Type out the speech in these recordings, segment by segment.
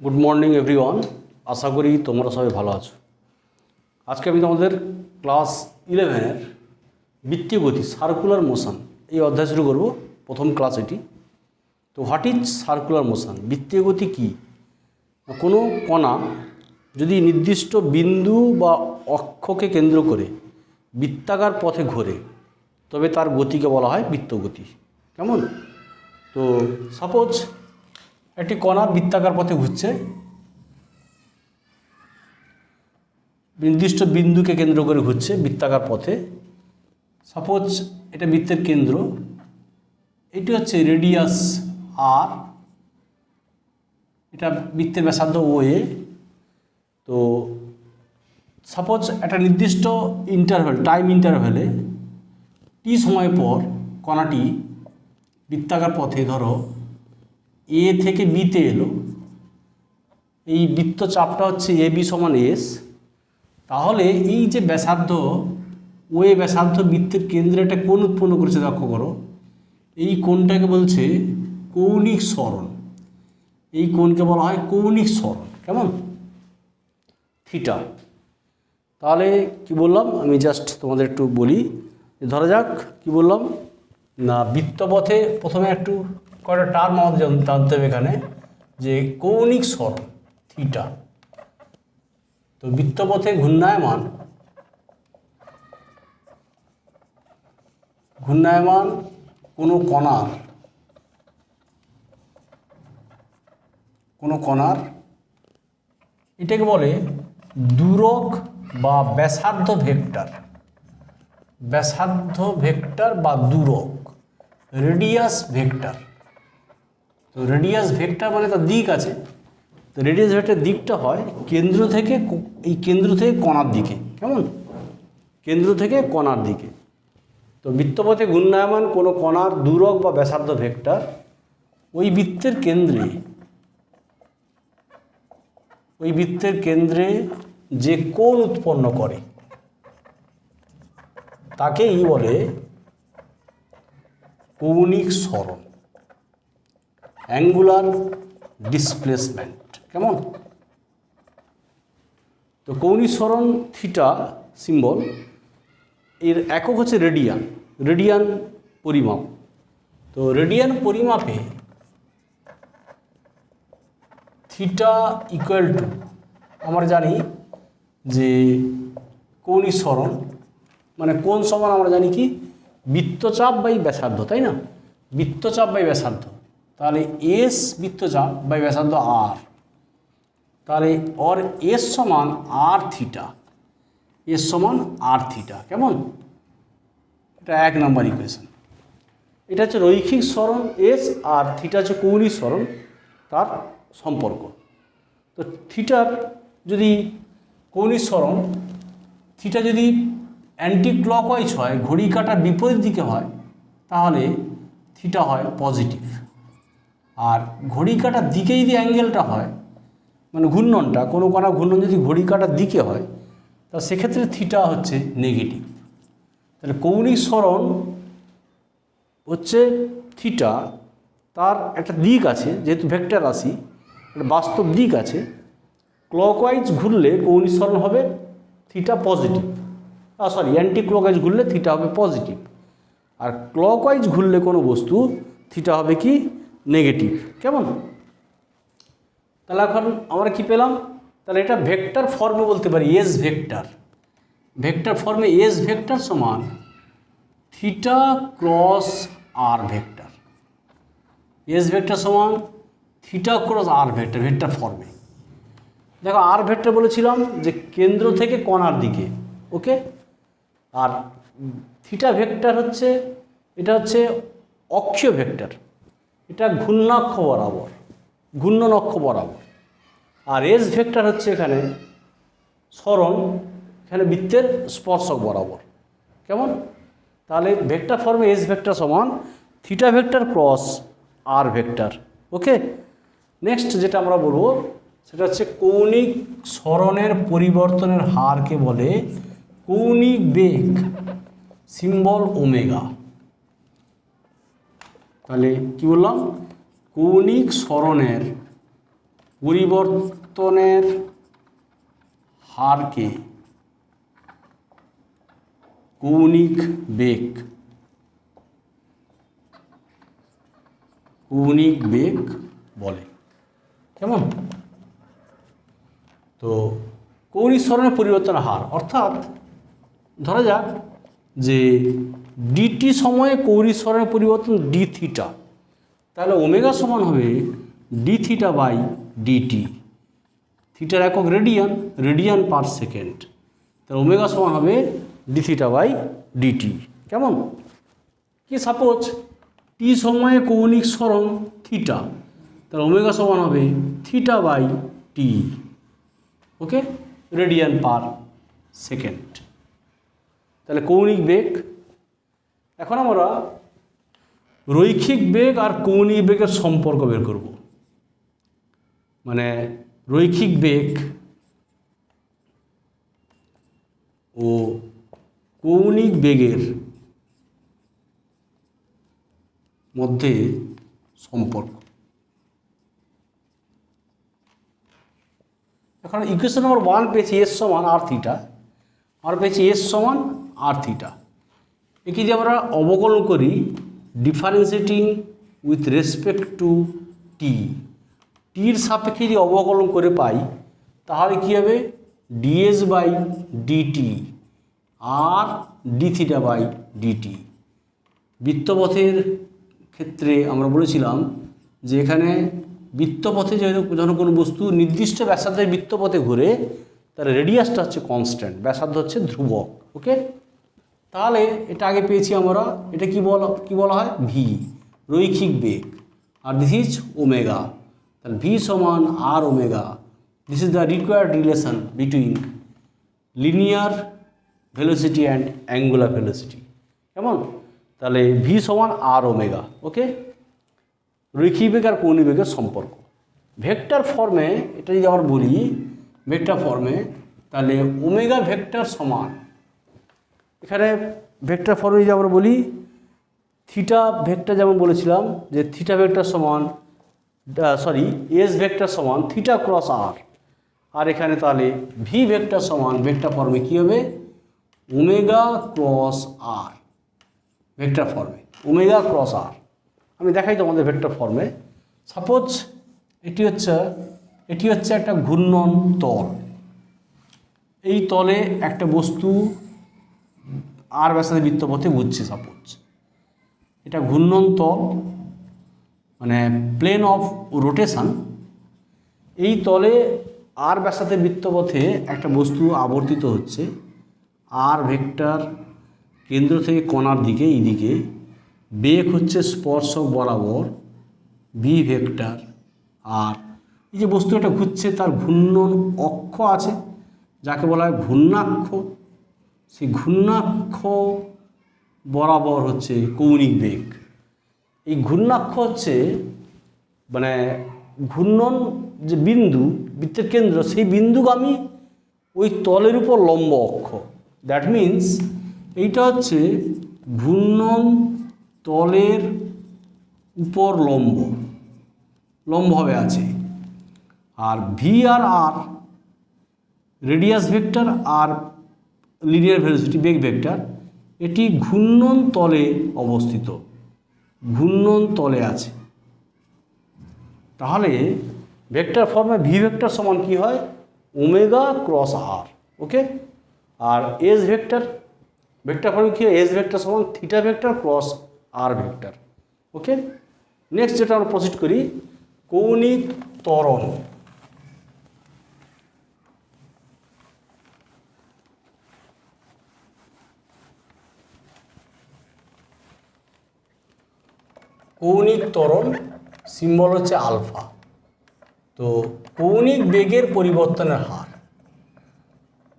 Good morning everyone. আশা করি তোমরা সবাই ভালো আছো। আজকে আমি তোমাদের ক্লাস 11-এর বৃত্তীয় গতি সার্কুলার মোশন এই অধ্যায় শুরু করব। প্রথম ক্লাস এটি। তো হোয়াট ইজ সার্কুলার মোশন? বৃত্তীয় গতি কী? কোনো কণা যদি নির্দিষ্ট বিন্দু বা অক্ষকে কেন্দ্র করে বৃত্তাকার পথে ঘোরে তবে তার গতিকে বলা হয় বৃত্তগতি। কেমন? তো সাপোজ একটি কণা বৃত্তাকার পথে ঘুরছে, নির্দিষ্ট বিন্দুকে কেন্দ্র করে ঘুরছে বৃত্তাকার পথে। সাপোজ এটা বৃত্তের কেন্দ্র, এটি হচ্ছে রেডিয়াস আর, এটা বৃত্তের ব্যাসার্ধ ও এ। তো সাপোজ একটা নির্দিষ্ট ইন্টারভ্যাল, টাইম ইন্টারভ্যালে টি সময় পর কণাটি বৃত্তাকার পথে ধরো এ থেকে বিতে এলো। এই বৃত্তচাপটা হচ্ছে এ বি সমান এস। তাহলে এই যে ব্যাসার্ধ ও এ ব্যাসার্ধ বৃত্তের কেন্দ্রে একটা কোণ উৎপন্ন করেছে, লক্ষ্য করো। এই কোণটাকে বলছে কৌণিক সরণ। এই কোণকে বলা হয় কৌণিক সরণ। কেমন? থিটা। তাহলে কি বললাম আমি জাস্ট তোমাদের একটু বলি। ধরা যাক কি বললাম না, বৃত্তপথে প্রথমে একটু কয়টা টার্ম আমাদের জানতে হবে এখানে, যে কৌণিক সরণ থিটা। তো বৃত্তপথে ঘূর্ণায়মান কোনো কণার এটাকে বলে দূরক বা ব্যাসার্ধ ভেক্টর বা দূরক, রেডিয়াস ভেক্টর। তো রেডিয়াস ভেক্টর মানে তার দিক আছে। তো রেডিয়াস ভেক্টরের দিকটা হয় কেন্দ্র থেকে কণার দিকে। কেমন? কেন্দ্র থেকে কণার দিকে। তো বৃত্তপথে ঘূর্ণায়মান কোনো কণার দূরক বা ব্যাসার্ধ ভেক্টর ওই বৃত্তের কেন্দ্রে যে কোণ উৎপন্ন করে তাকেই বলে কৌণিক সরণ, অ্যাঙ্গুলার ডিসপ্লেসমেন্ট। কেমন? তো কৌণিক সরণ থিটা সিম্বল, এর একক হচ্ছে রেডিয়ান পরিমাপ। তো রেডিয়ান পরিমাপে থিটা ইকুয়াল টু, আমরা জানি যে কৌণিক সরণ মানে কোণ সমান আমরা জানি কি বৃত্তচাপ বাই ব্যাসার্ধ, তাই না? বৃত্তচাপ বাই ব্যাসার্ধ। তাহলে এস বৃত্তচাপ বাই ব্যাসার্ধ আর, তাহলে ওর এস সমান আর থিটা। কেমন? এটা 1 নম্বর ইকুয়েশন। এটা হচ্ছে রৈখিক সরণ এস, আর থিটা হচ্ছে কৌণিক সরণ, তার সম্পর্ক। তো থিটার যদি কৌণিক সরণ থিটা যদি অ্যান্টি ক্লকওয়াইজ হয়, ঘড়ি কাটার বিপরীত দিকে হয়, তাহলে থিটা হয় পজিটিভ। আর ঘড়ি কাটার দিকে যদি অ্যাঙ্গেলটা হয়, মানে ঘূর্ণনটা, কোনো ঘূর্ণন যদি ঘড়ি কাটার দিকে হয়, তা সেক্ষেত্রে থিটা হচ্ছে নেগেটিভ। তাহলে কৌণিক সরণ হচ্ছে থিটা, তার একটা দিক আছে, যেহেতু ভেক্টর রাশি, একটা বাস্তব দিক আছে। ক্লকওয়াইজ ঘুরলে কৌণিক সরণ হবে থিটা পজিটিভ, অ্যান্টি ক্লকওয়াইজ ঘুরলে থিটা হবে পজিটিভ। আর ক্লকওয়াইজ ঘুরলে কোনো বস্তু থিটা হবে কি নেগেটিভ। কেমন? তাহলে এখন আমরা কি পেলাম? তাহলে এটা ভেক্টর ফর্মে বলতে পারি, এস ভেক্টর ফর্মে এস ভেক্টর সমান থিটা ক্রস আর ভেক্টর। এস ভেক্টর সমান থিটা ক্রস আর ভেক্টর ফর্মে। দেখো আর ভেক্টর বলেছিলাম যে কেন্দ্র থেকে কণার দিকে, ওকে। আর থিটা ভেক্টর হচ্ছে, এটা হচ্ছে অক্ষীয় ভেক্টর, এটা ঘূর্ণন অক্ষ বরাবর। আর এস ভেক্টর হচ্ছে এখানে সরণ, এখানে বৃত্তের স্পর্শক বরাবর। কেমন? তাহলে ভেক্টর ফর্মে এস ভেক্টর সমান থিটা ভেক্টর ক্রস আর ভেক্টর, ওকে। নেক্সট যেটা আমরা বলবো সেটা হচ্ছে কৌণিক সরণের পরিবর্তনের হারকে বলে কৌণিক বেগ, সিম্বল ওমেগা। তাহলে কি বললাম? কৌণিক সরণের পরিবর্তনের হারকে কৌণিক বেগ বলে। কেমন? তো কৌণিক সরণের পরিবর্তনের হার অর্থাৎ ধরা যাক যে ডিটি সময়ে কৌণিক সরণের পরিবর্তন ডি থিটা, তাহলে ওমেগা সমান হবে ডি থিটা বাই ডিটি। থিটার একক রেডিয়ান পার সেকেন্ড, তাহলে ওমেগা সমান হবে ডি থিটা বাই ডিটি। কেমন? কি সাপোজ টি সময়ে কৌণিক সরণ থিটা, তাহলে ওমেগা সমান হবে theta by T. Okay, radian per second, তাহলে কৌণিক বেগ। এখন আমরা রৈখিক বেগ আর কৌণিক বেগের সম্পর্ক বের করব। মানে রৈখিক বেগ ও কৌণিক বেগের মধ্যে সম্পর্ক। এখন ইকুয়েশন নম্বর 1 পেয়েছি এস সমান আর থিটা, আর পেয়েছি এস সমান আর থিটা। একে যদি আমরা অবকলন করি ডিফারেন্সিয়েটিং উইথ রেসপেক্ট টু টির সাপেক্ষে যদি অবকলন করে পাই তাহলে কী হবে ডিএস বাই ডিটি আর ডি থিটা বাই ডিটি। বৃত্তপথের ক্ষেত্রে আমরা বলেছিলাম যে এখানে বৃত্তপথে যখন কোনো বস্তু নির্দিষ্ট ব্যাসার্ধের বৃত্তপথে ঘুরে তার রেডিয়াসটা হচ্ছে কনস্ট্যান্ট, ব্যাসার্ধ হচ্ছে ধ্রুবক। ওকে, তাহলে এটা আগে পেয়েছি আমরা, এটা কি বলা হয় ভি, রৈখিক বেগ, আর দিস ইজ ওমেগা। তাহলে ভি সমান R omega, this is the required relation between linear velocity and angular velocity. কেমন? তাহলে ভি সমান আর ওমেগা। ওকে, রৈখিক বেগ আর কৌণিক বেগের সম্পর্ক ভেক্টর ফর্মে। এটা যদি আমরা বলি ভেক্টর ফর্মে, তাহলে ওমেগা ভেক্টর সমান, এখানে ভেক্টর ফর্মে যদি আমরা বলি থিটা ভেক্টর, যেমন বলেছিলাম যে থিটা ভেক্টর সমান এস ভেক্টর সমান থিটা ক্রস আর, আর এখানে তাহলে ভি ভেক্টর সমান ভেক্টর ফর্মে কী হবে ওমেগা ক্রস আর। ভেক্টর ফর্মে ওমেগা ক্রস আর আমি দেখাই তোমাদের ভেক্টর ফর্মে। সাপোজ এটি হচ্ছে একটা ঘূর্ণন তল, এই তলে একটা বস্তু আর ব্যাসার্ধের বৃত্তপথে ঘুরছে। সাপোজ এটা ঘূর্ণন তল, মানে প্লেন অফ রোটেশন। এই তলে আর ব্যাসার্ধের বৃত্তপথে একটা বস্তু আবর্তিত হচ্ছে, আর ভেক্টর কেন্দ্র থেকে কণার দিকে এইদিকে, বেগ হচ্ছে স্পর্শক বরাবর বি ভেক্টর, আর এই যে বস্তু একটা ঘুরছে তার ঘূর্ণন অক্ষ আছে যাকে বলা হয় ঘূর্ণাক্ষ। সেই ঘূর্ণাক্ষ বরাবর হচ্ছে কৌণিক বেগ। এই ঘূর্ণাক্ষ হচ্ছে মানে ঘূর্ণন যে বিন্দু, বৃত্তের কেন্দ্র, সেই বিন্দুগামী ওই তলের উপর লম্ব অক্ষ। দ্যাট মিন্স এইটা হচ্ছে ঘূর্ণন তলের উপর লম্বভাবে আছে। আর ভি আর আর রেডিয়াস ভেক্টর আর লিনিয়ার ভেলোসিটি বেগ ভেক্টর, এটি ঘূর্ণন তলে অবস্থিত, ঘূর্ণন তলে আছে। তাহলে ভেক্টর ফর্মে ভি ভেক্টর সমান কি হয় ওমেগা ক্রস আর। ওকে, আর এস ভেক্টর ফর্মে কি হয় এস ভেক্টর সমান থিটা ভেক্টর ক্রস আর ভেক্টর। ওকে, নেক্সট যেটা আমরা প্রসিড করি কৌণিক ত্বরণ। কৌণিক ত্বরণ সিম্বল হচ্ছে আলফা। তো কৌণিক বেগের পরিবর্তনের হার,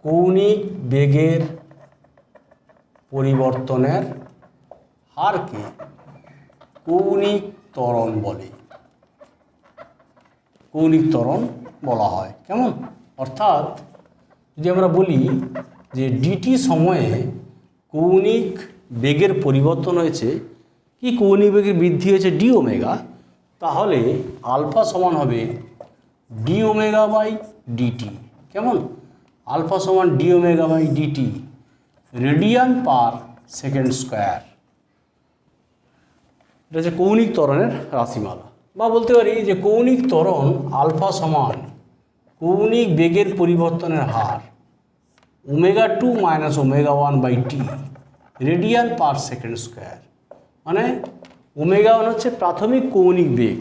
কৌণিক বেগের পরিবর্তনের হারকে কৌণিক ত্বরণ বলে, কৌণিক ত্বরণ বলা হয়। কেমন? অর্থাৎ যদি আমরা বলি যে ডিটি সময়ে কৌণিক বেগের পরিবর্তন হয়েছে, কি কৌণিক বেগের বৃদ্ধি হয়েছে ডি ওমেগা, তাহলে আলফা সমান হবে ডি ওমেগা বাই ডিটি। কেমন? আলফা সমান D omega by DT radian per second square. এটা হচ্ছে কৌণিক ত্বরণের রাশিমালা, বা বলতে পারি যে কৌণিক ত্বরণ আলফা সমান কৌণিক বেগের পরিবর্তনের হার omega two minus omega one by T radian per second square. মানে ওমেগা ওয়ান হচ্ছে প্রাথমিক কৌণিক বেগ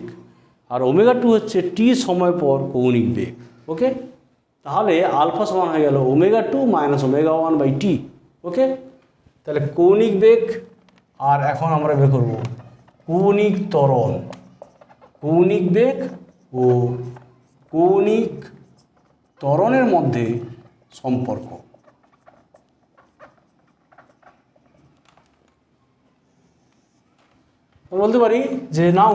আর ওমেগা টু হচ্ছে টি সময় পর কৌণিক বেগ। ওকে, তাহলে আলফা সমান হয়ে গেল omega two minus omega one by T. Okay, তাহলে কৌণিক বেগ আর এখন আমরা বের করব কৌণিক ত্বরণ, কৌণিক বেগ ও কৌণিক ত্বরণের মধ্যে সম্পর্ক। বলতে পারি যে নাও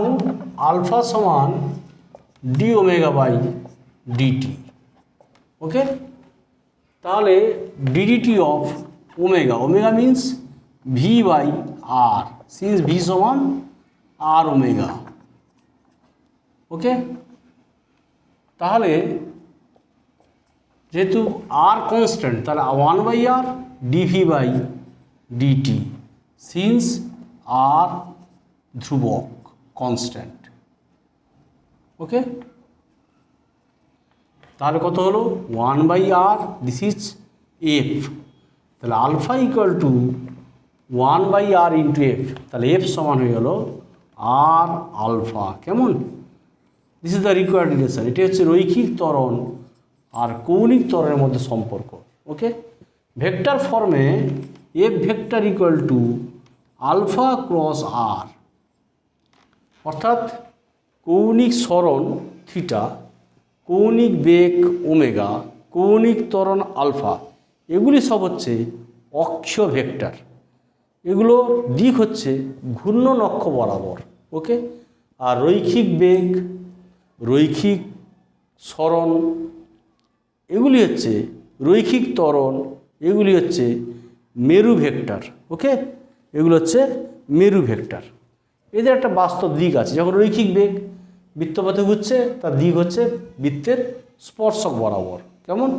আলফা সমান D omega by DT. Okay, তাহলে DDT of omega, omega means V by R, since V সমান আর ওমেগা। ওকে, তাহলে যেহেতু আর কনস্ট্যান্ট তাহলে 1 by R DV by DT, since R ধ্রুবক কনস্ট্যান্ট। ওকে, তাহলে কত হলো 1 by R, this is F, তাহলে alpha equal to 1 by R into F, তাহলে এফ সমান হয়ে গেল আর আলফা। কেমন? This is the required relation. এটি হচ্ছে রৈখিক ত্বরণ আর কৌণিক ত্বরণের মধ্যে সম্পর্ক। ওকে, ভেক্টর ফর্মে F vector equal to alpha cross R, অর্থাৎ কৌণিক সরণ থিটা, কৌণিক বেগ ওমেগা, কৌণিক ত্বরণ আলফা, এগুলি সব হচ্ছে অক্ষীয় ভেক্টর। এগুলো দিক হচ্ছে ঘূর্ণন অক্ষ বরাবর। ওকে, আর রৈখিক বেগ, রৈখিক সরণ, এগুলি হচ্ছে রৈখিক ত্বরণ, এগুলি হচ্ছে মেরু ভেক্টর। ওকে, এগুলো হচ্ছে মেরু ভেক্টর। এদের একটা বাস্তব দিক আছে। যখন রৈখিক বেগ বৃত্তপথে ঘুরছে তার দিক হচ্ছে বৃত্তের স্পর্শক বরাবর। কেমন?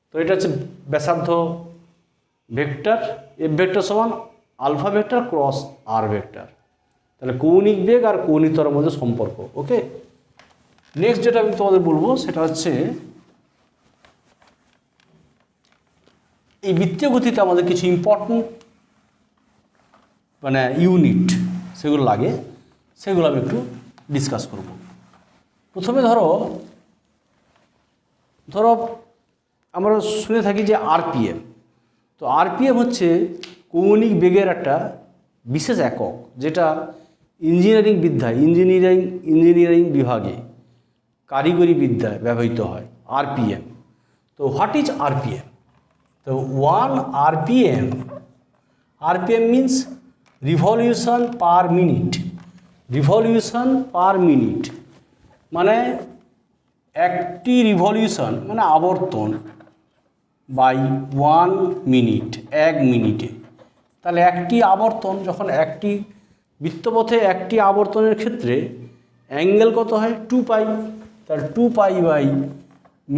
তো এটা হচ্ছে ব্যাসার্ধ ভেক্টর, এফ ভেক্টর সমান আলফা ভেক্টর ক্রস আর ভেক্টর। তাহলে কৌণিক বেগ আর কৌণিক ত্বরণের মধ্যে সম্পর্ক। ওকে, নেক্সট যেটা আমি তোমাদের বলবো সেটা হচ্ছে এই বৃত্তীয় গতিতে আমাদের কিছু ইম্পর্টেন্ট মানে ইউনিট সেগুলো লাগে, সেগুলো আমি একটু ডিসকাস করব। প্রথমে ধরো আমরা শুনে থাকি যে আরপিএম। তো আরপিএম হচ্ছে কৌণিক বেগের একটা বিশেষ একক, যেটা ইঞ্জিনিয়ারিং বিদ্যায়, ইঞ্জিনিয়ারিং বিভাগে, কারিগরি বিদ্যায় ব্যবহৃত হয় আরপিএম। তো হোয়াট ইজ আরপিএম? তো 1 RPM, RPM means revolution per minute, revolution per minute মানে একটি রিভলিউশন মানে আবর্তন বাই 1 মিনিট, 1 মিনিটে। তাহলে একটি আবর্তন, যখন একটি বৃত্তপথে একটি আবর্তনের ক্ষেত্রে অ্যাঙ্গেল কত হয়? 2 পাই। তাহলে 2 পাই বাই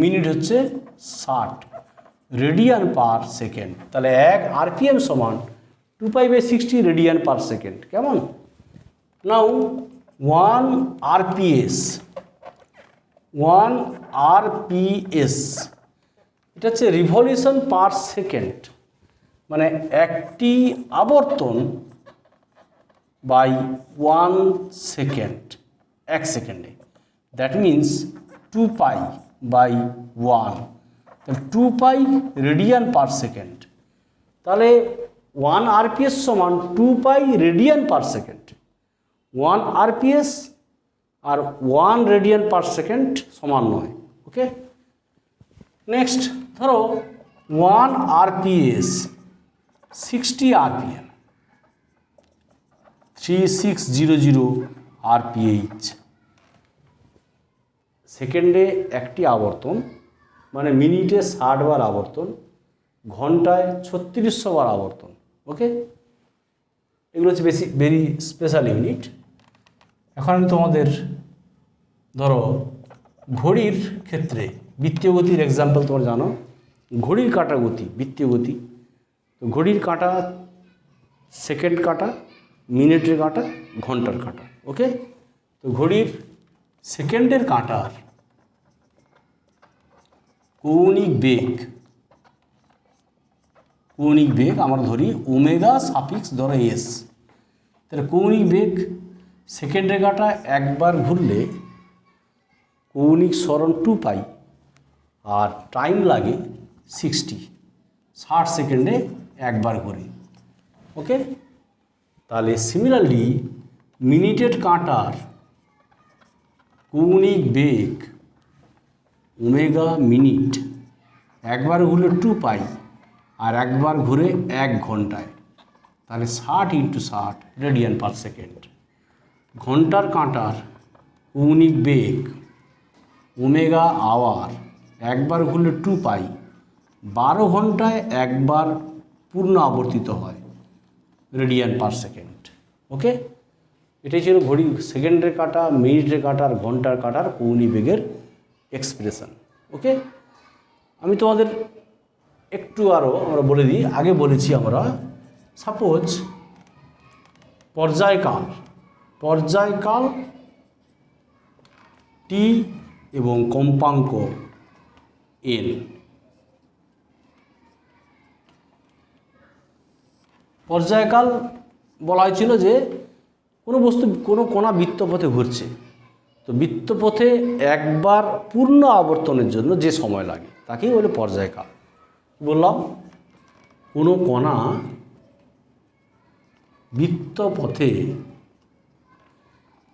মিনিট হচ্ছে 60 রেডিয়ান পার সেকেন্ড। তাহলে 1 আরপিএম সমান 2 pi by 60 radian per second. কেমন? নাও 1 আরপিএস, 1 আরপিএস এটা হচ্ছে রিভলিউশন পার সেকেন্ড, মানে একটি আবর্তন বাই 1 সেকেন্ড, 1 সেকেন্ডে। দ্যাট মিন্স 2 পাই বাই 1, তাহলে 2 পাই রেডিয়ান পার সেকেন্ড। তাহলে 1 আরপিএস সমান 2 pi radian per second. 1 RPS আর 1 রেডিয়ান পার সেকেন্ড সমান নয়। ওকে, নেক্সট ধরো 1 আরপিএস 60 আরপিএম, 3600 আরপিএইচ। সেকেন্ডে একটি আবর্তন মানে মিনিটে 60 বার আবর্তন, ঘন্টায় 3600 বার আবর্তন। ওকে, এগুলো হচ্ছে ভেরি স্পেশাল ইউনিট। এখন আমি তোমাদের ধরো ঘড়ির ক্ষেত্রে বৃত্তীয় গতির এক্সাম্পল তোমরা জানো, ঘড়ির কাঁটার গতি বৃত্তীয় গতি। তো ঘড়ির কাঁটা সেকেন্ড কাঁটা, মিনিটের কাঁটা, ঘন্টার কাঁটা। ওকে, তো ঘড়ির সেকেন্ডের কাঁটার কৌণিক বেগ আমরা ধরি ওমেগা সাফিক্স ধরো এস। তাহলে কৌণিক বেগ সেকেন্ডের কাঁটা একবার ঘুরলে কৌণিক সরণ 2π, আর টাইম লাগে 60 সেকেন্ডে একবার ঘুরে। ওকে, তাহলে সিমিলারলি মিনিটের কাঁটার কৌণিক বেগ ওমেগা মিনিট একবার ঘুরলে 2π, আর একবার ঘুরে 1 ঘন্টায়, তাহলে 60 × 60 রেডিয়ান পার সেকেন্ড। ঘন্টার কাঁটার কৌণিক বেগ ওমেগা আওয়ার একবার ঘুরলে 2π, 12 ঘন্টায় একবার পূর্ণ আবর্তিত হয়, রেডিয়ান পার সেকেন্ড। ওকে, এটাই ছিল ঘড়ি সেকেন্ডের কাঁটা, মিনিটের কাঁটা আর ঘন্টার কাঁটার কৌণিক বেগের এক্সপ্রেশন। ওকে, আমি তোমাদের একটু আরও আমরা বলে দিই, আগে বলেছি আমরা সাপোজ পর্যায়কাল টি এবং কম্পাঙ্ক এন। পর্যায়কাল বলা হয়েছিল যে কোনো বস্তু কোনো কণা বৃত্তপথে ঘুরছে, তো বৃত্তপথে একবার পূর্ণ আবর্তনের জন্য যে সময় লাগে তাকেই বলে পর্যায়কাল। বললাম কোনো কণা বৃত্তপথে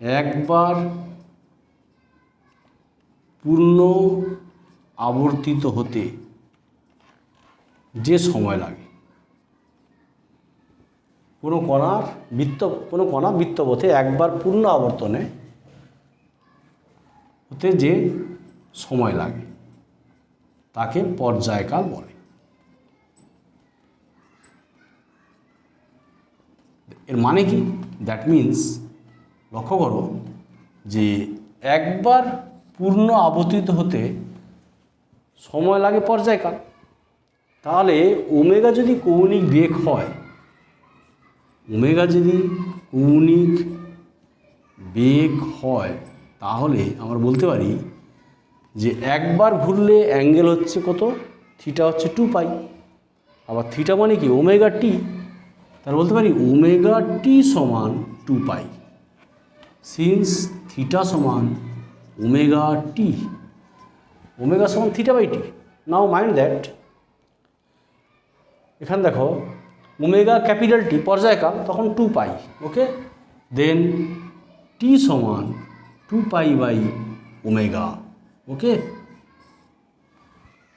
একবার পূর্ণ আবর্তিত হতে যে সময় লাগে, কোনো কণা বৃত্তপথে একবার পূর্ণ আবর্তনে হতে যে সময় লাগে তাকে পর্যায়কাল বলে। এর মানে কি? দ্যাট মিন্স, লক্ষ্য করো যে একবার পূর্ণ আবর্তিত হতে সময় লাগে পর্যায়কাল। তাহলে ওমেগা যদি কৌণিক বেগ হয়, তাহলে আমরা বলতে পারি যে একবার ঘুরলে অ্যাঙ্গেল হচ্ছে কত, থিটা হচ্ছে 2π, আবার থিটা মানে কি ওমেগা টি, তাহলে বলতে পারি ওমেগা টি সমান 2π, সিন্স থিটা সমান ওমেগা টি, ওমেগা সমান θ/t। নাও মাইন্ড দ্যাট, এখানে দেখো ওমেগা ক্যাপিটাল টি পর্যায়কাল তখন 2π। ওকে, দেন টি সমান 2π/ওমেগা। ওকে,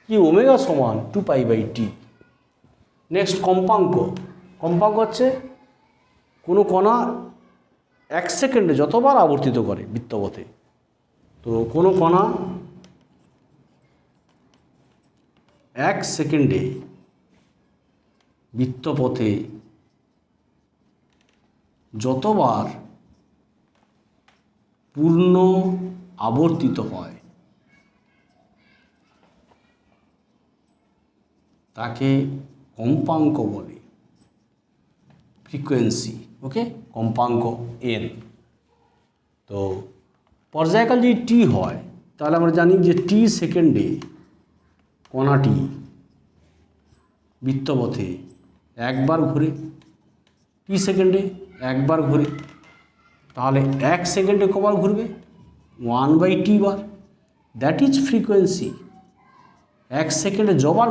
কি ওমেগা সমান 2π/t। নেক্সট কম্পাঙ্ক হচ্ছে কোনো কণা 1 সেকেন্ডে যতবার আবর্তিত করে বৃত্তপথে, তো কোনো কণা 1 সেকেন্ডে বৃত্তপথে যতবার পূর্ণ আবর্তিত হয় তাকে কম্পাঙ্ক বলে, ফ্রিকোয়েন্সি। ওকে, কম্পাঙ্ক এন। তো পর্যায়কাল যদি টি হয় তাহলে আমরা জানি যে টি সেকেন্ডে কণাটি বৃত্তপথে একবার ঘুরে, টি সেকেন্ডে একবার ঘুরে, তাহলে 1 সেকেন্ডে কবার ঘুরবে 1/t bar, that is frequency. 1 সেকেন্ডে যতবার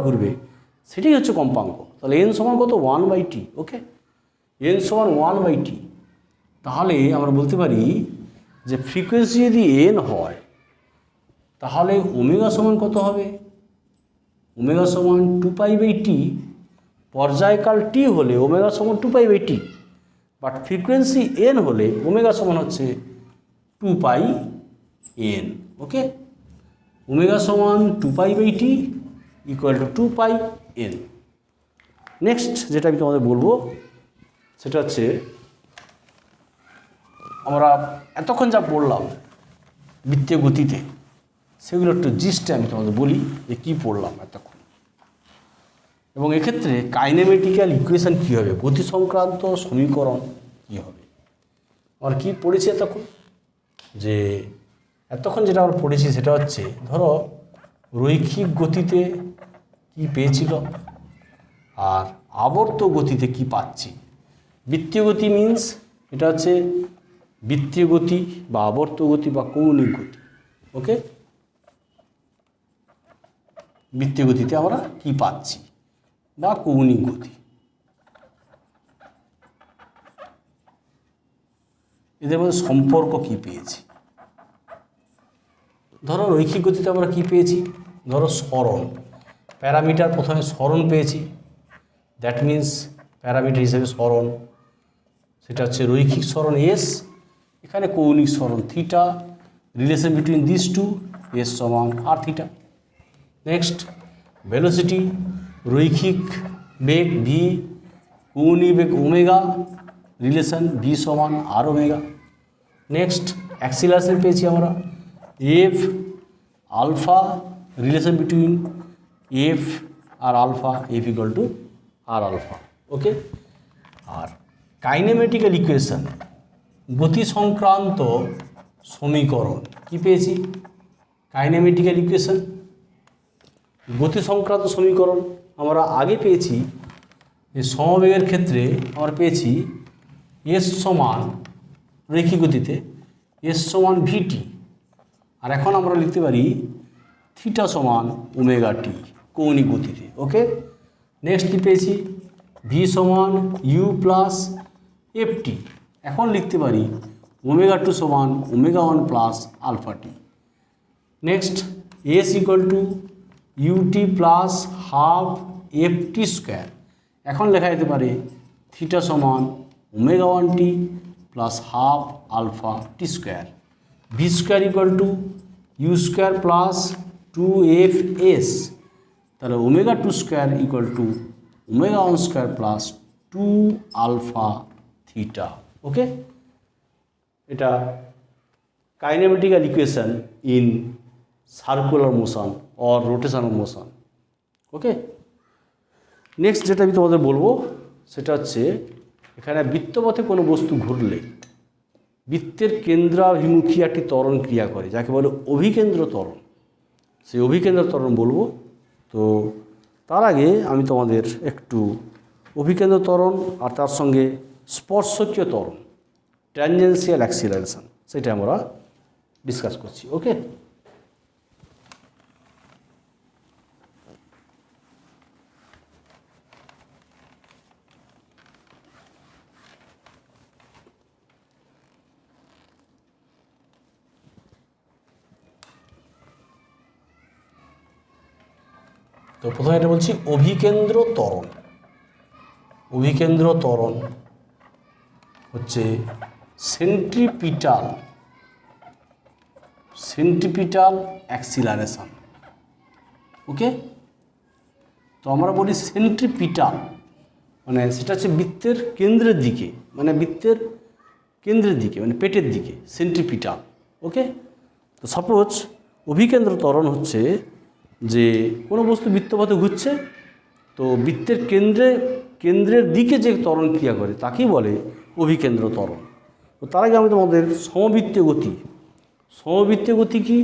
ঘুরবে সেটাই হচ্ছে কম্পাঙ্ক। তাহলে এন সমান কত 1/t। ওকে, এন সমান 1/t। তাহলে আমরা বলতে পারি যে ফ্রিকোয়েন্সি যদি এন হয় তাহলে ওমেগা সমান কত হবে, ওমেগা সমান 2π/t। পর্যায়কাল টি হলে ওমেগা সমান 2π/t, বাট ফ্রিকোয়েন্সি এন হলে ওমেগা সমান হচ্ছে 2πn। ওকে, ওমেগা সমান 2π/t equal to 2πn। Next যেটা আমি তোমাদের বলবো সেটা হচ্ছে আমরা এতক্ষণ যা পড়লাম বৃত্তীয় গতিতে, সেগুলো একটু জিস্টে আমি তোমাদের বলি যে কী পড়লাম এতক্ষণ। এবং এক্ষেত্রে কাইনেমেটিক্যাল ইকুয়েশন কী হবে, গতি সংক্রান্ত সমীকরণ কী হবে। আমরা কী পড়েছি এতক্ষণ, যে এতক্ষণ যেটা আমরা পড়েছি সেটা হচ্ছে, ধরো রৈখিক গতিতে কি পেয়েছিল আর আবর্ত গতিতে কি পাচ্ছি। বৃত্তীয় গতি মিন্স এটা হচ্ছে বৃত্তীয় গতি বা আবর্ত গতি বা কৌণিক গতি। ওকে, বৃত্তীয় গতিতে আমরা কি পাচ্ছি বা কৌণিক গতি, এদের মধ্যে সম্পর্ক কি পেয়েছি। ধরো রৈখিক গতিতে আমরা কি পেয়েছি, ধরো সরণ, প্যারামিটার প্রথমে সরণ পেয়েছি, দ্যাট মিন্স প্যারামিটার হিসেবে সরণ, সেটা হচ্ছে রৈখিক সরণ এস, এখানে কৌণিক সরণ theta, relation between this two, S সমান আর থিটা। নেক্সট ভেলোসিটি, রৈখিক বেগ ভি, কৌণিক বেগ ওমেগা, রিলেশন ভি সমান আর ওমেগা। নেক্সট অ্যাক্সিলারেশন পেয়েছি আমরা F alpha, relation between F আর alpha, F equal to R alpha. Okay, আর কাইনেমেটিক্যাল ইকুয়েশন, গতি সংক্রান্ত সমীকরণ কি পেয়েছি, কাইনেমেটিক্যাল ইকুয়েশন গতি সংক্রান্ত সমীকরণ আমরা আগে পেয়েছি যে সমবেগের ক্ষেত্রে আমরা পেয়েছি এস সমান, রৈখিক গতিতে এস সমান ভিটি, আর এখন আমরা লিখতে পারি থিটা সমান ওমেগা টি কৌণিক গতিতে। ওকে, নেক্সট কি পেয়েছি, ভি সমান ইউ প্লাস এফ টি, এখন লিখতে পারি ওমেগা টু সমান omega one plus alpha T. Next S equal to UT plus half F T square, এখন লেখা যেতে পারে থিটা সমান omega one T plus half alpha T square. V square equal to U square plus two F S, তাহলে omega two square equal to omega one square plus two alpha theta. Okay, এটা kinematical equation in circular motion or rotational motion. Okay, next যেটা আমি তোমাদের বলবো সেটা হচ্ছে, এখানে বৃত্তপথে কোনো বস্তু ঘুরলে বৃত্তের কেন্দ্রাভিমুখী একটি ত্বরণ ক্রিয়া করে, যাকে বলে অভিকেন্দ্র ত্বরণ। সেই অভিকেন্দ্র ত্বরণ বলবো। তো তার আগে আমি তোমাদের একটু অভিকেন্দ্র ত্বরণ আর তার সঙ্গে স্পর্শকীয় ত্বরণ, ট্যানজেন্সিয়াল অ্যাক্সিলারেশন, সেটা আমরা ডিসকাস করছি। ওকে, তো প্রথমে এটা বলছি অভিকেন্দ্র ত্বরণ। অভিকেন্দ্র ত্বরণ হচ্ছে সেন্ট্রিপিটাল অ্যাক্সিলারেশন। ওকে, তো আমরা বলি সেন্ট্রিপিটাল, মানে সেটা হচ্ছে বৃত্তের কেন্দ্রের দিকে, মানে বৃত্তের কেন্দ্রের দিকে, মানে পেটের দিকে, সেন্ট্রিপিটাল। ওকে, তো সাপোজ অভিকেন্দ্র ত্বরণ হচ্ছে যে কোনো বস্তু বৃত্তপথে ঘুরছে, তো বৃত্তের কেন্দ্রের দিকে যে ত্বরণ ক্রিয়া করে তাকেই বলে অভিকেন্দ্র ত্বরণ। তো তার আগে আমি তোমাদের সমবৃত্তীয় গতি কি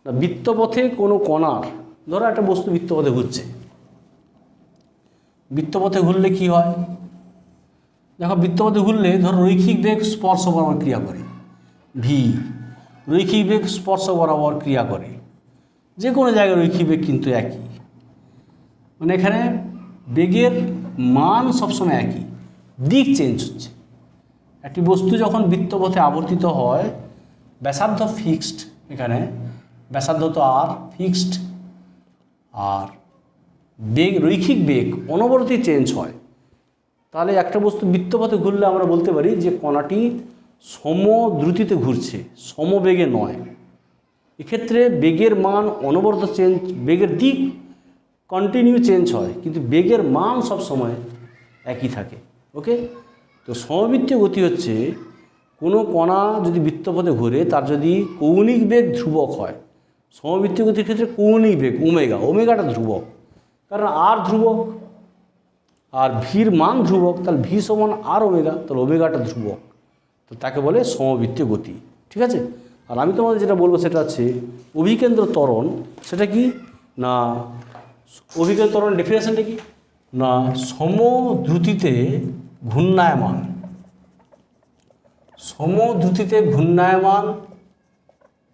না, বৃত্তপথে কোনো কণার, ধরো একটা বস্তু বৃত্তপথে ঘুরছে, বৃত্তপথে ঘুরলে কি হয়, দেখো বৃত্তপথে ঘুরলে ধরো রৈখিক বেগ স্পর্শ বরাবর ক্রিয়া করে, ভি রৈখিক বেগ স্পর্শ বরাবর ক্রিয়া করে, যে কোনো জায়গায় রৈখিক বেগ কিন্তু একই, মানে এখানে বেগের মান সবসময় একই, দিক চেঞ্জ হচ্ছে। একটি বস্তু যখন বৃত্তপথে আবর্তিত হয়, ব্যাসার্ধ ফিক্সড, এখানে ব্যাসার্ধ তো আর ফিক্সড, আর বেগ রৈখিক বেগ অনবরতই চেঞ্জ হয়, তাহলে একটা বস্তু বৃত্তপথে ঘুরলে আমরা বলতে পারি যে কণাটি সমদ্রুতিতে ঘুরছে, সমবেগে নয়। এক্ষেত্রে বেগের মান অনবরত চেঞ্জ, বেগের দিক কন্টিনিউ চেঞ্জ হয়, কিন্তু বেগের মান সব সময় একই থাকে। ওকে, তো সমবৃত্তীয় গতি হচ্ছে কোনো কণা যদি বৃত্তপথে ঘুরে তার যদি কৌণিক বেগ ধ্রুবক হয়, সমবৃত্তীয় গতির ক্ষেত্রে কৌণিক বেগ ওমেগাটা ধ্রুবক, কারণ আর ধ্রুবক আর ভির মান ধ্রুবক, তাহলে ভি সমান আর ওমেগা, তাহলে ওমেগাটা ধ্রুবক, তো তাকে বলে সমবৃত্তীয় গতি। ঠিক আছে। আর আমি তোমাদের যেটা বলবো সেটা হচ্ছে অভিকেন্দ্র ত্বরণ। সেটা কি না, অভিকেন্দ্র ত্বরণ ডেফিনেশনটা কি না, সমদ্রুতিতে ঘূর্ণায়মান, সমদ্রুতিতে ঘূর্ণায়মান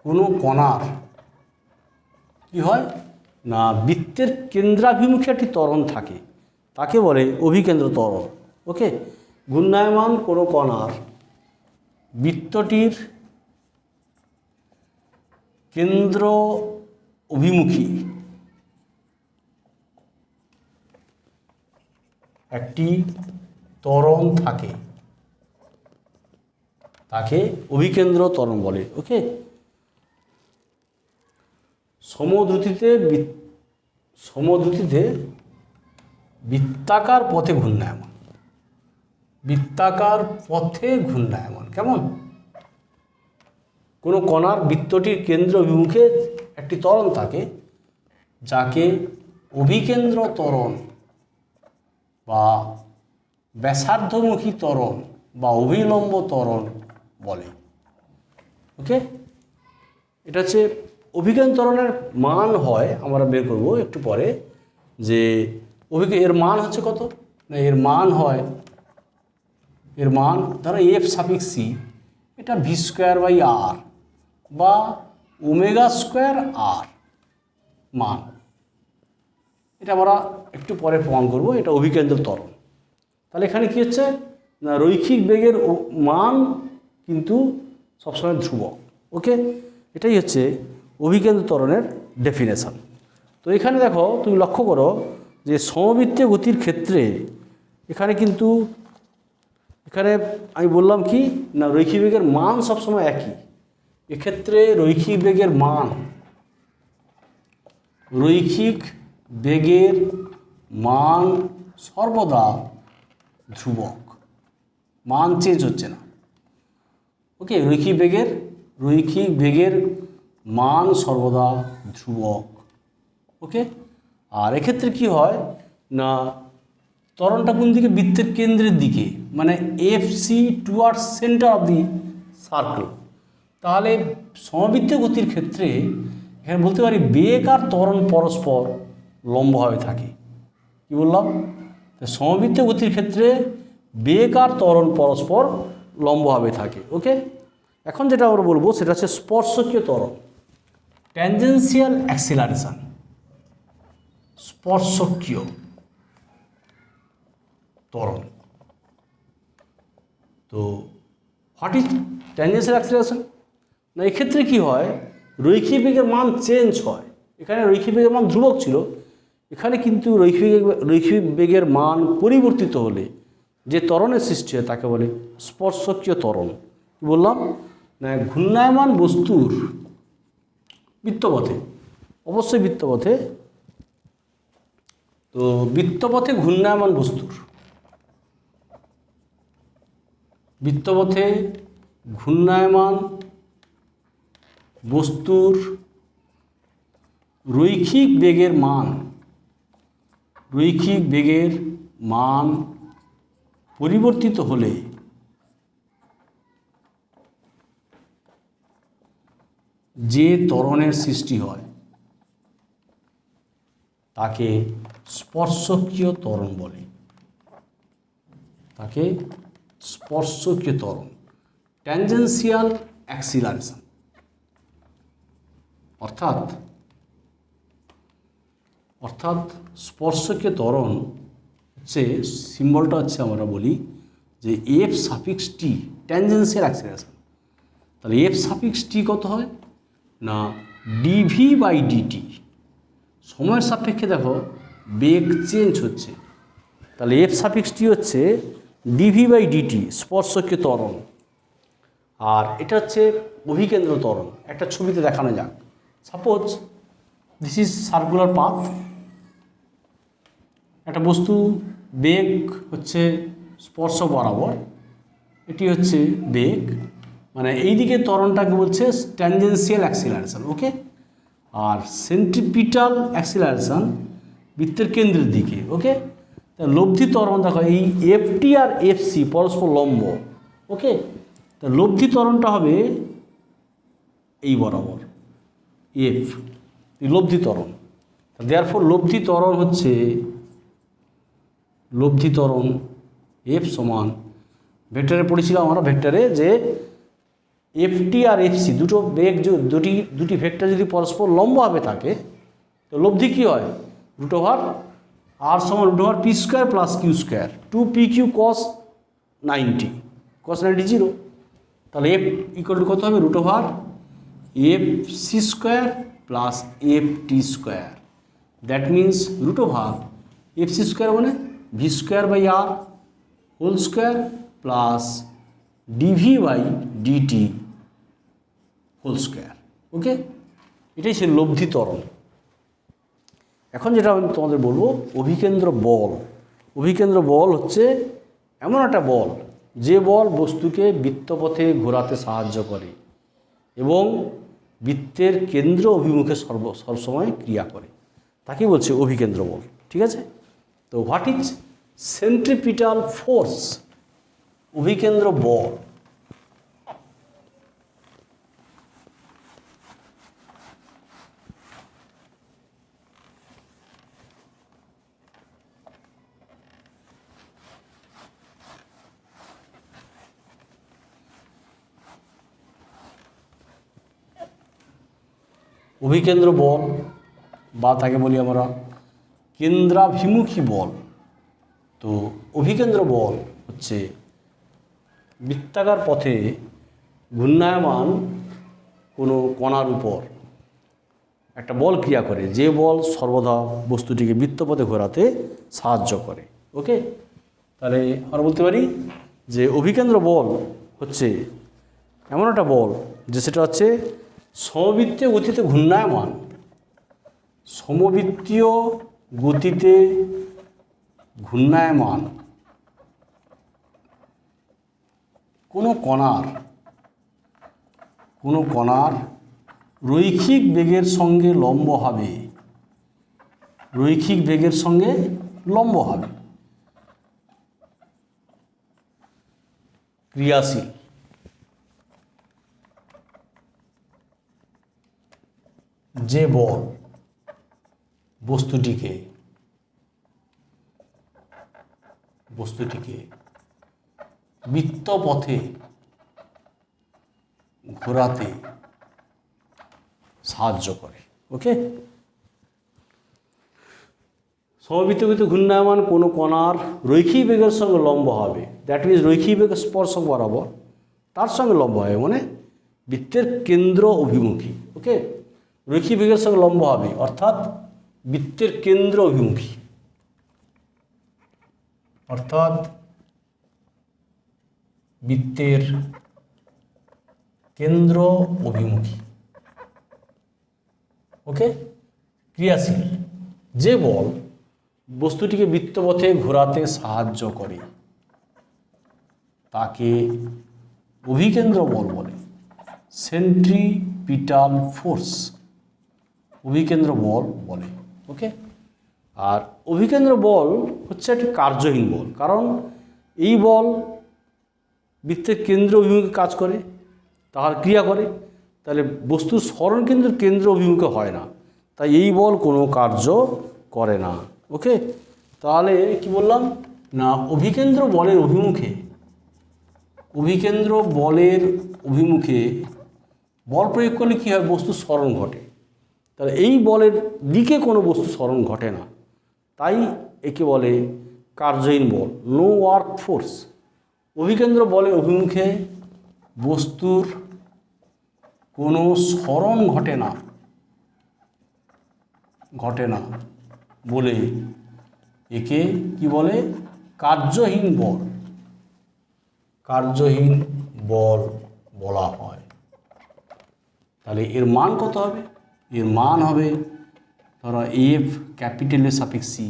কোনো কণার কি হয় না, বৃত্তের কেন্দ্রাভিমুখী একটি ত্বরণ থাকে, তাকে বলে অভিকেন্দ্র ত্বরণ। ওকে, ঘূর্ণায়মান কোনো কণার বৃত্তটির কেন্দ্র অভিমুখী একটি ত্বরণ থাকে, তাকে অভিকেন্দ্র ত্বরণ বলে। ওকে, সমদ্রুতিতে বৃত্তাকার পথে ঘূর্ণায়মান, বৃত্তাকার পথে ঘূর্ণায়মান। কেমন, কোনো কণার বৃত্তটির কেন্দ্র অভিমুখে একটি ত্বরণ থাকে, যাকে অভিকেন্দ্র ত্বরণ বা ব্যাসার্ধমুখী ত্বরণ বা অভিলম্ব ত্বরণ বলে। ওকে, এটা হচ্ছে অভিকেন্দ্র ত্বরণের মান হয়, আমরা বের করব একটু পরে, যে এর মান হচ্ছে কত না, এর মান হয়, এর মান ধরো এফ সাফিক্স সি, এটা ভি স্কোয়ার বাই আর বা ওমেগা স্কোয়ার আর মান, এটা আমরা একটু পরে প্রমাণ করব, এটা অভিকেন্দ্র ত্বরণ। তাহলে এখানে কী হচ্ছে না, রৈখিক বেগের মান কিন্তু সবসময় ধ্রুবক। ওকে, এটাই হচ্ছে অভিকেন্দ্র ত্বরণের ডেফিনেশন। তো এখানে দেখো, তুমি লক্ষ্য করো যে সমবৃত্তীয় গতির ক্ষেত্রে এখানে কিন্তু এখানে আমি বললাম কি না, রৈখিক বেগের মান সবসময় একই। এক্ষেত্রে রৈখিক বেগের মান, রৈখিক বেগের মান সর্বদা ধ্রুবক, মান চেঞ্জ হচ্ছে না। ওকে, রৈখিক বেগের মান সর্বদা ধ্রুবক। ওকে, আর এক্ষেত্রে কি হয় না, ত্বরণটা কোন দিকে, বৃত্তের কেন্দ্রের দিকে, মানে F C towards centre of the circle. তাহলে সমবৃত্তীয় গতির ক্ষেত্রে এখানে বলতে পারি বেগ আর ত্বরণ পরস্পর লম্বভাবে থাকে। কি বললাম, সমবৃত্তীয় গতির ক্ষেত্রে বেগ আর ত্বরণ পরস্পর লম্বভাবে থাকে। ওকে, এখন যেটা আমরা বলবো সেটা হচ্ছে স্পর্শকীয় ত্বরণ, ট্যানজেন্সিয়াল অ্যাক্সিলারেশন। স্পর্শকীয় ত্বরণ, তো হোয়াট ইজ ট্যানজেন্সিয়াল অ্যাক্সিলারেশন না, এক্ষেত্রে কি হয়, রৈখিক বেগের মান চেঞ্জ হয়। এখানে রৈখিক বেগের মান ধ্রুবক ছিল, এখানে কিন্তু রৈখিক বেগের মান পরিবর্তিত হলে যে ত্বরণের সৃষ্টি হয় তাকে বলে স্পর্শকীয় ত্বরণ। কি বললাম না, ঘূর্ণায়মান বস্তুর বৃত্তপথে, অবশ্যই বৃত্তপথে, তো বৃত্তপথে ঘূর্ণায়মান বস্তুর, বৃত্তপথে ঘূর্ণায়মান বস্তুর রৈখিক বেগের মান পরিবর্তিত হলে যে ত্বরণের সৃষ্টি হয় তাকে স্পর্শকীয় ত্বরণ বলে, তাকে স্পর্শকীয় ত্বরণ, ট্যানজেন্সিয়াল অ্যাক্সিলারেশন। অর্থাৎ স্পর্শকীয় ত্বরণ হচ্ছে, সিম্বলটা হচ্ছে আমরা বলি যে এফ সাফিক্স টি, ট্যানজেন্সিয়াল অ্যাক্সিলারেশন। তাহলে এফ সাফিক্স টি কত হয় না, ডিভি বাই ডিটি। সময়ের সাপেক্ষে দেখো বেগ চেঞ্জ হচ্ছে, তাহলে এফ সাফিক্স টি হচ্ছে ডিভি বাই ডিটি, স্পর্শকীয় ত্বরণ। আর এটা হচ্ছে অভিকেন্দ্র ত্বরণ। একটা ছবিতে দেখানো যাক, suppose this is circular path, একটা বস্তু বেগ হচ্ছে স্পর্শ বরাবর, এটি হচ্ছে বেগ, মানে এই দিকে ত্বরণটাকে বলছে ট্যানজেন্সিয়াল অ্যাক্সিলারেশন, ওকে। আর সেন্ট্রিপিটাল অ্যাক্সিলারেশন বৃত্তের কেন্দ্রের দিকে, ওকে। তা লব্ধি ত্বরণ দেখো এই এফটি আর এফসি পরস্পর লম্ব, ওকে। তা লব্ধি ত্বরণটা হবে এই বরাবর এফ, লব্ধি ত্বরণ। দেয়ারফর লব্ধি ত্বরণ হচ্ছে লব্ধি ত্বরণ এফ সমান, ভেক্টরে পড়েছিলাম আমরা ভেক্টরে যে এফটি আর এফসি দুটো বেগ দুটি ভেক্টর যদি পরস্পর লম্বভাবে থাকে তো লব্ধি কী হয়, রুট ওভার আর সমান root over P square plus Q square 2pq cos 90 cos 90 0। তাহলে এফ ইকুয়াল টু কত হবে, root over F C square plus F T square, that means root over F C square মানে V square by R whole square plus DV by DT whole square, okay. এটাই সে লব্ধি ত্বরণ। এখন যেটা আমি তোমাদের বলবো অভিকেন্দ্র বল। অভিকেন্দ্র বল হচ্ছে এমন একটা বল যে বল বস্তুকে বৃত্তপথে ঘোরাতে সাহায্য করে এবং বৃত্তের কেন্দ্র অভিমুখে সবসময় ক্রিয়া করে, তাকেই বলছে অভিকেন্দ্র বল, ঠিক আছে। তো হোয়াট ইজ সেন্ট্রিপিটাল ফোর্স, অভিকেন্দ্র বল। অভিকেন্দ্র বল বা তাকে বলি আমরা কেন্দ্রাভিমুখী বল। তো অভিকেন্দ্র বল হচ্ছে বৃত্তাকার পথে ঘূর্ণায়মান কোনো কণার উপর একটা বল ক্রিয়া করে, যে বল সর্বদা বস্তুটিকে বৃত্তপথে ঘোরাতে সাহায্য করে, ওকে। তাহলে আমরা বলতে পারি যে অভিকেন্দ্র বল হচ্ছে এমন একটা বল যে সেটা হচ্ছে সমবৃত্তীয় গতিতে ঘূর্ণায়মান, সমবৃত্তীয় গতিতে ঘূর্ণায়মান কোনো কণার রৈখিক বেগের সঙ্গে লম্ব হবে, রৈখিক বেগের সঙ্গে লম্ব হবে, ক্রিয়াশীল যে বল বস্তুটিকে বৃত্তপথে ঘোরাতে সাহায্য করে, ওকে। সমবৃত্তগত ঘূর্ণায়মান কোনো কণার রৈখিক বেগের সঙ্গে লম্ব হবে, দ্যাট মিনস রৈখিক বেগ স্পর্শক বরাবর তার সঙ্গে লম্ব হবে, মানে বৃত্তের কেন্দ্র অভিমুখী, ওকে। রৈখিক বেগের সঙ্গে লম্ব হবে অর্থাৎ বৃত্তের কেন্দ্র অভিমুখী, অর্থাৎ বৃত্তের কেন্দ্র অভিমুখী, ওকে। ক্রিয়াশীল যে বল বস্তুটিকে বৃত্তপথে ঘোরাতে সাহায্য করে তাকে অভিকেন্দ্র বল বলে, সেন্ট্রিপিটাল ফোর্স অভিকেন্দ্র বল বলে, ওকে। আর অভিকেন্দ্র বল হচ্ছে একটি কার্যহীন বল, কারণ এই বল বৃত্তের কেন্দ্র অভিমুখে কাজ করে, তার ক্রিয়া করে, তাহলে বস্তুর সরণ কিন্তু কেন্দ্র অভিমুখে হয় না, তাই এই বল কোনো কার্য করে না, ওকে। তাহলে কি বললাম না, অভিকেন্দ্র বলের অভিমুখে বল প্রয়োগ করলে কী হয়, বস্তুর সরণ ঘটে, তাহলে এই বলের দিকে কোনো বস্তু সরণ ঘটে না, তাই একে বলে কার্যহীন বল, নো ওয়ার্ক ফোর্স। অভিকেন্দ্র বলের অভিমুখে বস্তুর কোনো সরণ ঘটে না বলে একে কি বলে, কার্যহীন বল বলা হয়। তাহলে এর মান কত হবে, এর মান হবে ধরো এফ ক্যাপিটাল এ suffix C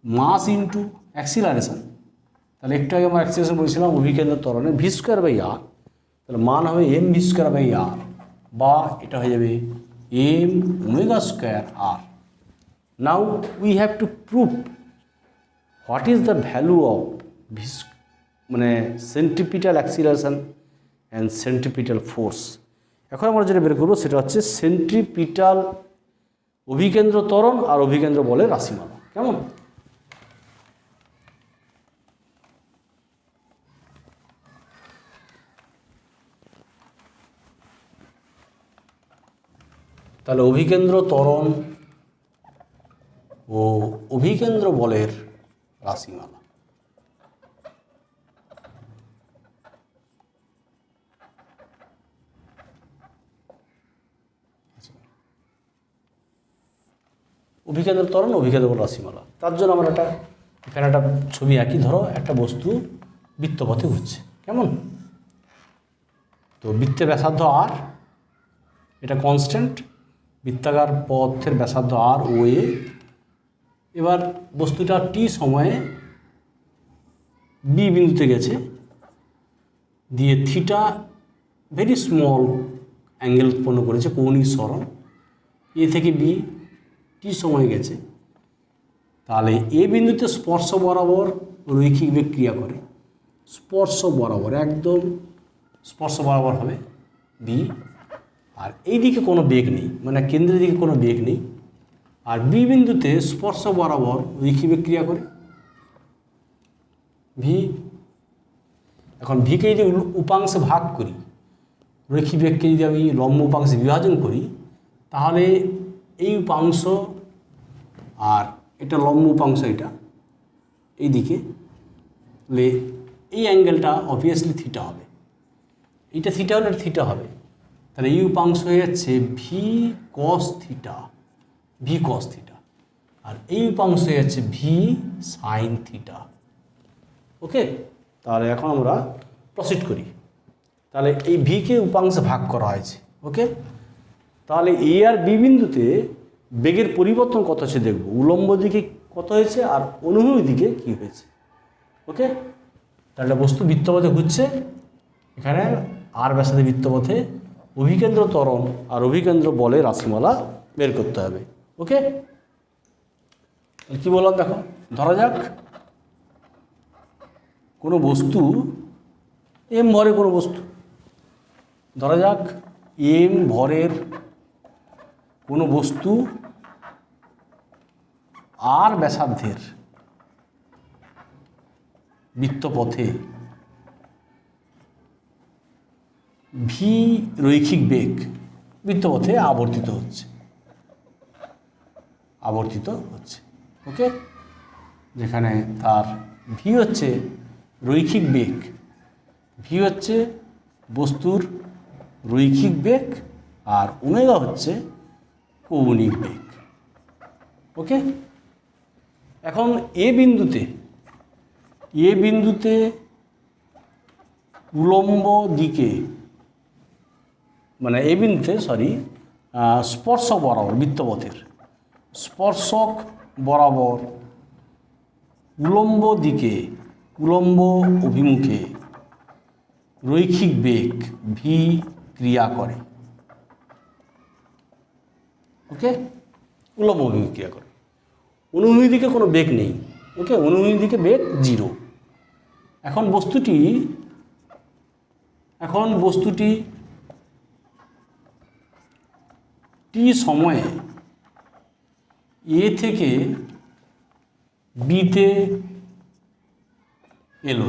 mass into acceleration. তাহলে একটু আগে আমরা অ্যাক্সিলারেশন বলেছিলাম অভিকেন্দ্র ত্বরণে ভি স্কোয়ার বাই আর, তাহলে মান হবে M V square by R, বা এটা হয়ে যাবে M omega square R. Now we have to prove what is the value of মানে centripetal acceleration and centripetal force. এখন আমরা যেটা বের করবো সেটা হচ্ছে সেন্ট্রিপিটাল অভিকেন্দ্র ত্বরণ আর অভিকেন্দ্র বলের রাশিমালা। কেমন? তাহলে অভিকেন্দ্র ত্বরণ ও অভিকেন্দ্র বলের রাশিমালা। অভিকেন্দ্র ত্বরণ অভিকেন্দ্র বল রাশিমালা, তার জন্য আমরা এখানে একটা ছবি আঁকি। ধরো একটা বস্তু বৃত্তপথে ঘুরছে। কেমন? তো বৃত্তের ব্যাসার্ধ আর, এটা কনস্ট্যান্ট, বৃত্তাকার পথের ব্যাসার্ধ আর ও এ। এবার বস্তুটা টি সময়ে বি বিন্দুতে গেছে, দিয়ে থিটা ভেরি স্মল অ্যাঙ্গেল উৎপন্ন করেছে, কৌণিক সরণ। এ থেকে বি টি সময় গেছে, তাহলে এ বিন্দুতে স্পর্শ বরাবর রৈখিক বেগ ক্রিয়া করে। স্পর্শ বরাবর, একদম স্পর্শ বরাবর হবে বি, আর এই দিকে কোনো বেগ নেই, মানে কেন্দ্রের দিকে কোনো বেগ নেই। আর বি বিন্দুতে স্পর্শ বরাবর রৈখিক বেগ ক্রিয়া করে ভি। এখন ভিকে যদি উপাংশে ভাগ করি, রৈখিক বেগকে যদি আমি লম্ব উপাংশে বিভাজন করি, তাহলে এই উপাংশ আর এটা লম্ব উপাংশ, এটা এই দিকে, এই অ্যাঙ্গেলটা অবভিয়াসলি থিটা হবে। এইটা থিটা হলে এটা থিটা হবে। তাহলে এই উপাংশ হয়ে যাচ্ছে V cos theta, V cos theta, আর এই উপাংশ হয়ে যাচ্ছে ভি সাইন থিটা। ওকে, তাহলে এখন আমরা প্রসিড করি। তাহলে এই ভিকে উপাংশে ভাগ করা হয়েছে। ওকে, তাহলে এ আর বি বিন্দুতে বেগের পরিবর্তন কত হচ্ছে দেখব। উলম্ব দিকে কত হয়েছে আর অনুভূমিক দিকে কী হয়েছে। ওকে, তাহলে বস্তু বৃত্তপথে ঘুরছে, এখানে আর ব্যাসার্ধে বৃত্তপথে অভিকেন্দ্র ত্বরণ আর অভিকেন্দ্র বলের রাশিমালা বের করতে হবে। ওকে, কি বললাম দেখো। ধরা যাক কোনো বস্তু এম ভরের কোনো বস্তু, ধরা যাক এম ভরের কোনো বস্তু আর ব্যাসার্ধের বৃত্তপথে ভি রৈখিক বেগ বৃত্তপথে আবর্তিত হচ্ছে। ওকে, যেখানে তার ভি হচ্ছে রৈখিক বেগ, ভি হচ্ছে বস্তুর রৈখিক বেগ, আর ওমেগা হচ্ছে কৌণিক বেগ। ওকে, এখন এ বিন্দুতে উলম্ব দিকে, মানে এ বিন্দুতে স্পর্শক বরাবর বৃত্তপথের স্পর্শক বরাবর উলম্ব দিকে, উলম্ব অভিমুখে রৈখিক বেগ ভি ক্রিয়া করে। ওকে, উলম্ব অভিমুখে ক্রিয়া করে, অনুভূমিক দিকে কোনো বেগ নেই। ওকে, অনুভূমিক দিকে বেগ 0। এখন বস্তুটি টি সময়ে এ থেকে বিতে এলো,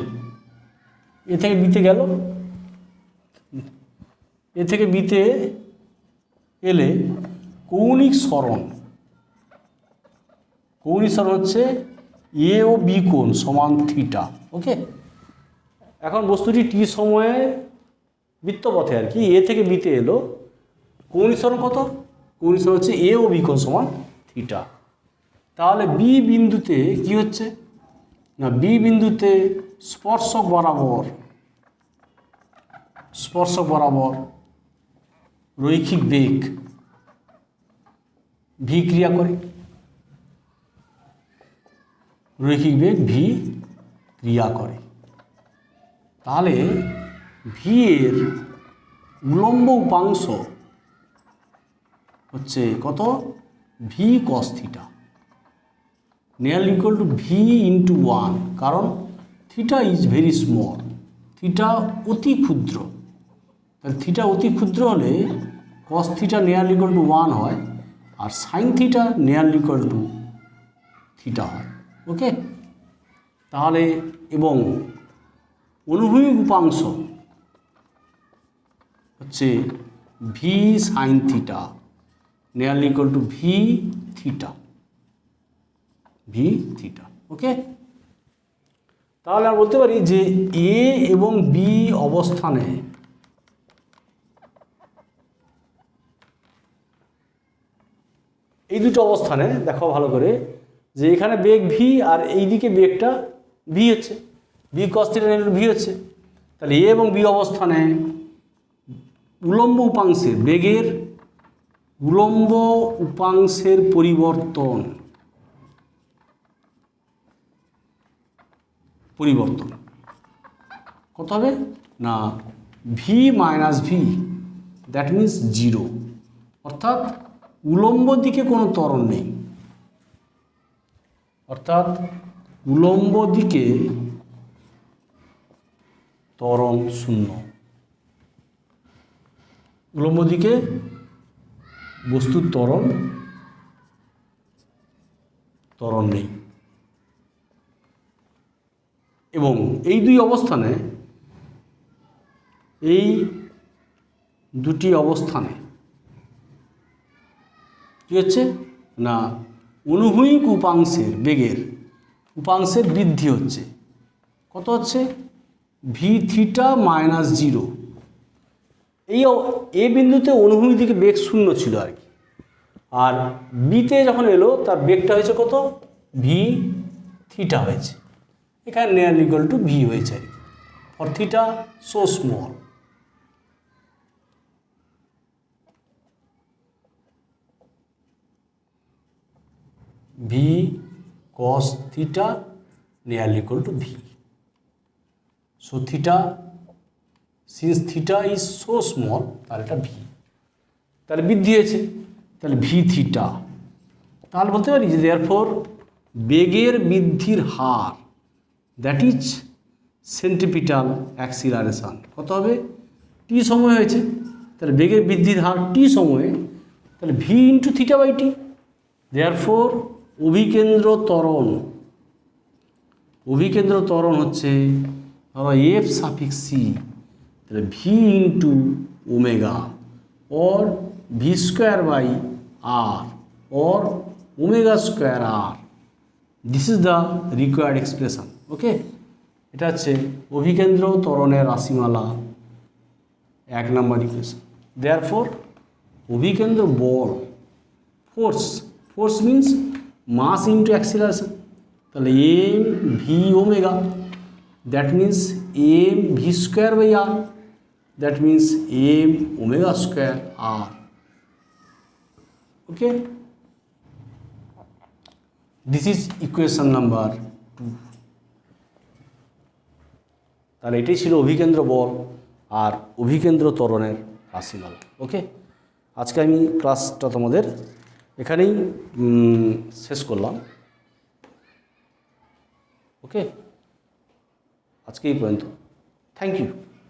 এ থেকে বিতে গেল, এ থেকে বিতে এলে কৌণিক সরণ হচ্ছে এ ও বি কোণ সমান থিটা। ওকে, এখন বস্তুটি টি সময়ে বৃত্তপথে আর কি এ থেকে বিতে এলো, কৌণিক সরণ কত? কৌণিক সরণ হচ্ছে এ ও বি কোণ সমান থিটা। তাহলে বি বিন্দুতে কি হচ্ছে না, বি বিন্দুতে স্পর্শক বরাবর রৈখিক বেগ ভি ক্রিয়া করে, রৈখিক বেগ ভি ক্রিয়া করে। তাহলে ভি এর উলম্ব উপাংশ হচ্ছে কত, V cos theta nearly equal to V into 1, কারণ theta is very small, theta অতি ক্ষুদ্র। তাহলে থিটা অতি ক্ষুদ্র হলে cos theta nearly equal to 1 হয়, আর sine theta nearly equal to theta হয়। ওকে, তাহলে এবং অনুভূমিক উপাংশ হচ্ছে V sine theta nearly equal to V theta, V theta. Okay, তাহলে আমরা বলতে পারি যে এ এবং বি অবস্থানে এই দুটো অবস্থানে দেখো ভালো করে যে এখানে বেগ ভি আর এইদিকে বেগটা ভি হচ্ছে, ভি কস থিটা ভি হচ্ছে। তাহলে এ এবং বি অবস্থানে উলম্ব উপাংশের বেগের উলম্ব উপাংশের পরিবর্তন কত হবে না, V minus V, that means 0, অর্থাৎ উলম্ব দিকে কোনো ত্বরণ নেই, অর্থাৎ উলম্ব দিকে ত্বরণ শূন্য, উলম্ব দিকে বস্তুর ত্বরণ নেই। এবং এই দুই অবস্থানে, এই দুটি অবস্থানে কী হচ্ছে না, অনুভূমিক উপাংশের বেগের উপাংশের বৃদ্ধি হচ্ছে। কত হচ্ছে, ভি থিটা মাইনাস 0। এই এ বিন্দুতে অনুভূমিক দিকে বেগ শূন্য ছিল আর কি, আর বিতে যখন এলো তার বেগটা হয়েছে কত, ভি থিটা হয়েছে, এখানে নিয়ারলি ইকুয়াল টু ভি হয়েছে আর কি, for theta so small. V cos theta nearly equal to V, so theta since theta is so small, তাহলে এটা ভি, তাহলে বৃদ্ধি হয়েছে, তাহলে ভি থিটা। তাহলে বলতে পারি যে দেয়ারফর বেগের বৃদ্ধির হার, দ্যাট ইজ সেন্ট্রিপিটাল অ্যাক্সিলারেশন, কত হবে, টি সময় হয়েছে, তাহলে বেগের বৃদ্ধির হার টি সময়ে, তাহলে V into theta by T. Therefore অভিকেন্দ্র ত্বরণ হচ্ছে এফ সাফিক্স সি, তাহলে V into omega or V square by R or omega square R, this is the required expression. Okay, এটা হচ্ছে অভিকেন্দ্র ত্বরণের রাশিমালা 1 নম্বর ইকুয়েশন। দেয়ারফর অভিকেন্দ্র বল, force means mass into acceleration, তাহলে M V omega, that means M V square by R, that means M omega square R. Okay, this is equation number 2। তাহলে এটাই ছিল অভিকেন্দ্র বল আর অভিকেন্দ্র ত্বরণের রাশিমালা। ওকে, আজকে আমি ক্লাসটা তোমাদের এখানেই শেষ করলাম। ওকে, আজকে এই পর্যন্ত, থ্যাংক ইউ।